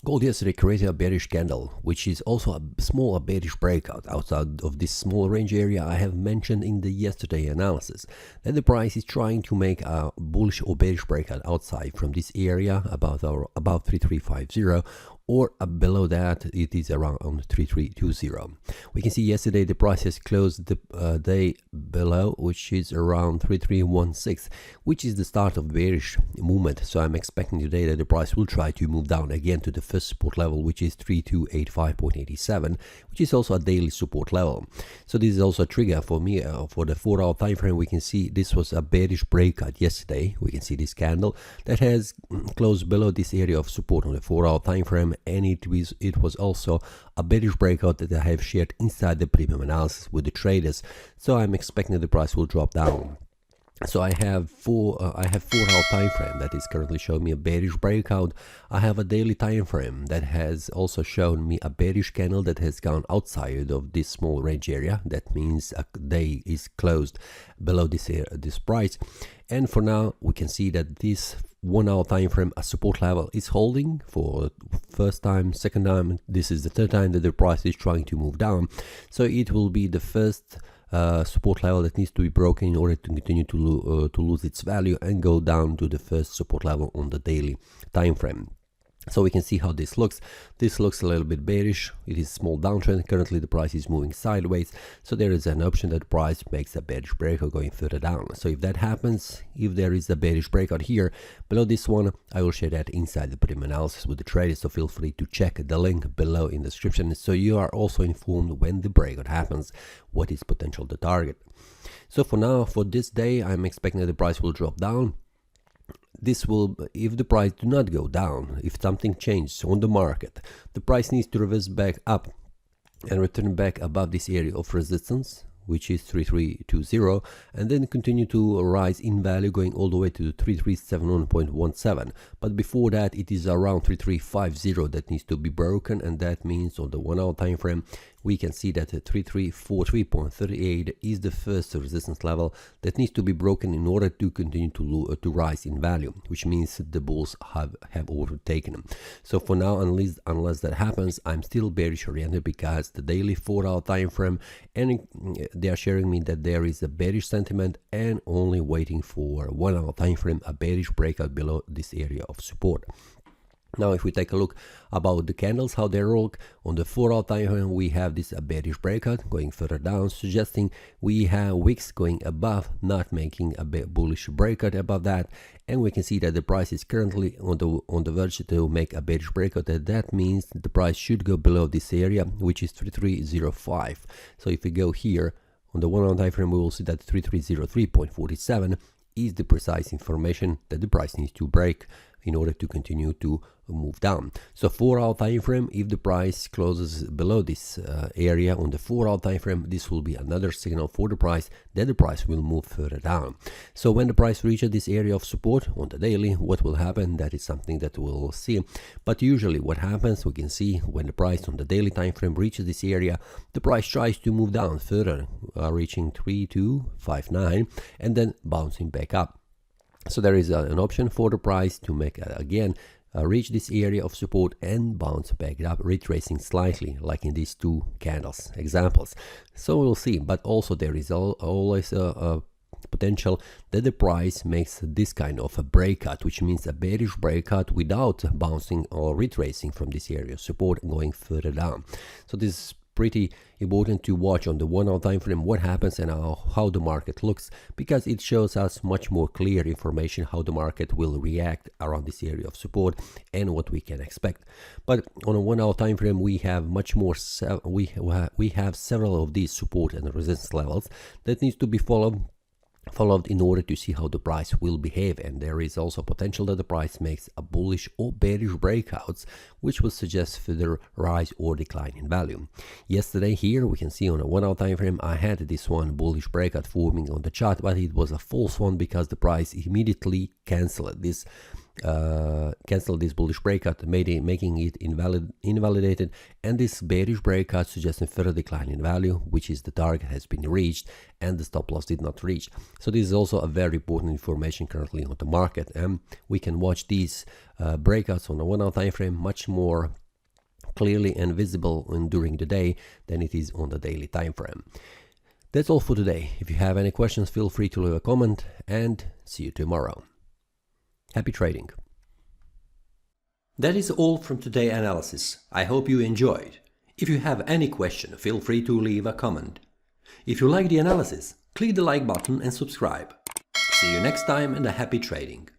Gold yesterday created a bearish candle, which is also a small bearish breakout outside of this small range area I have mentioned in the yesterday analysis. That the price is trying to make a bullish or bearish breakout outside from this area about 3350, or below that it is around 3320. We can see yesterday the price has closed the day below, which is around 3316, which is the start of bearish movement. So I'm expecting today that the price will try to move down again to the first support level, which is 3285.87, which is also a daily support level. So this is also a trigger for me for the 4-hour time frame. We can see this was a bearish breakout yesterday. We can see this candle that has closed below this area of support on the 4-hour time frame, and it was also a bearish breakout that I have shared inside the premium analysis with the traders. So I'm expecting that the price will drop down. So I have 4-hour time frame that is currently showing me a bearish breakout. I have a daily time frame that has also shown me a bearish candle that has gone outside of this small range area. That means a day is closed below this price. And for now, we can see that this 1-hour time frame, a support level, is holding for first time, second time. This is the third time that the price is trying to move down. So it will be the first support level that needs to be broken in order to continue to lose its value and go down to the first support level on the daily time frame. So we can see how this looks. This looks a little bit bearish. It is a small downtrend. Currently the price is moving sideways, so there is an option that the price makes a bearish breakout going further down. So if that happens, if there is a bearish breakout here below this one, I will share that inside the premium analysis with the traders, so feel free to check the link below in the description so you are also informed when the breakout happens, what is potential the target. So for now, for this day, I'm expecting that the price will drop down. This will, if the price do not go down, if something changes on the market, the price needs to reverse back up and return back above this area of resistance, which is 3320, and then continue to rise in value going all the way to 3371.17. But before that, it is around 3350 that needs to be broken, and that means on the 1-hour time frame we can see that 3343.38 is the first resistance level that needs to be broken in order to continue to rise in value, which means the bulls have overtaken them. So for now, unless that happens, I'm still bearish oriented, because the daily 4-hour time frame, and they are sharing me that there is a bearish sentiment and only waiting for 1-hour time frame a bearish breakout below this area of support. Now, if we take a look about the candles, how they look on the 4-hour time frame, we have this bearish breakout going further down, suggesting we have wicks going above, not making a bullish breakout above that, and we can see that the price is currently on the verge to make a bearish breakout. That means the price should go below this area, which is 3305. So if we go here on the 1-hour time frame, we will see that 3303.47 is the precise information that the price needs to break in order to continue to move down. So 4-hour time frame, if the price closes below this area on the 4-hour time frame, this will be another signal for the price that the price will move further down. So when the price reaches this area of support on the daily, what will happen? That is something that we'll see. But usually what happens, we can see when the price on the daily time frame reaches this area, the price tries to move down further, reaching 3259 and then bouncing back up. So there is an option for the price to make again reach this area of support and bounce back up, retracing slightly, like in these two candles examples. So we'll see, but also there is always a potential that the price makes this kind of a breakout, which means a bearish breakout without bouncing or retracing from this area of support and going further down. So this is pretty important to watch on the 1-hour time frame what happens and how the market looks, because it shows us much more clear information how the market will react around this area of support and what we can expect. But on a 1-hour time frame, we have much more we have several of these support and resistance levels that needs to be followed in order to see how the price will behave, and there is also potential that the price makes a bullish or bearish breakouts, which will suggest further rise or decline in value. Yesterday here we can see on a 1-hour time frame I had this one bullish breakout forming on the chart, but it was a false one because the price immediately canceled this canceled this bullish breakout, making it invalidated, and this bearish breakout suggesting further decline in value, which is the target has been reached and the stop loss did not reach. So this is also a very important information currently on the market, and we can watch these breakouts on a 1 hour time frame much more clearly and visible during the day than it is on the daily time frame. That's all for today. If you have any questions, feel free to leave a comment, and see you tomorrow. Happy trading. That is all from today's analysis. I hope you enjoyed. If you have any question, feel free to leave a comment. If you like the analysis, click the like button and subscribe. See you next time, and a happy trading.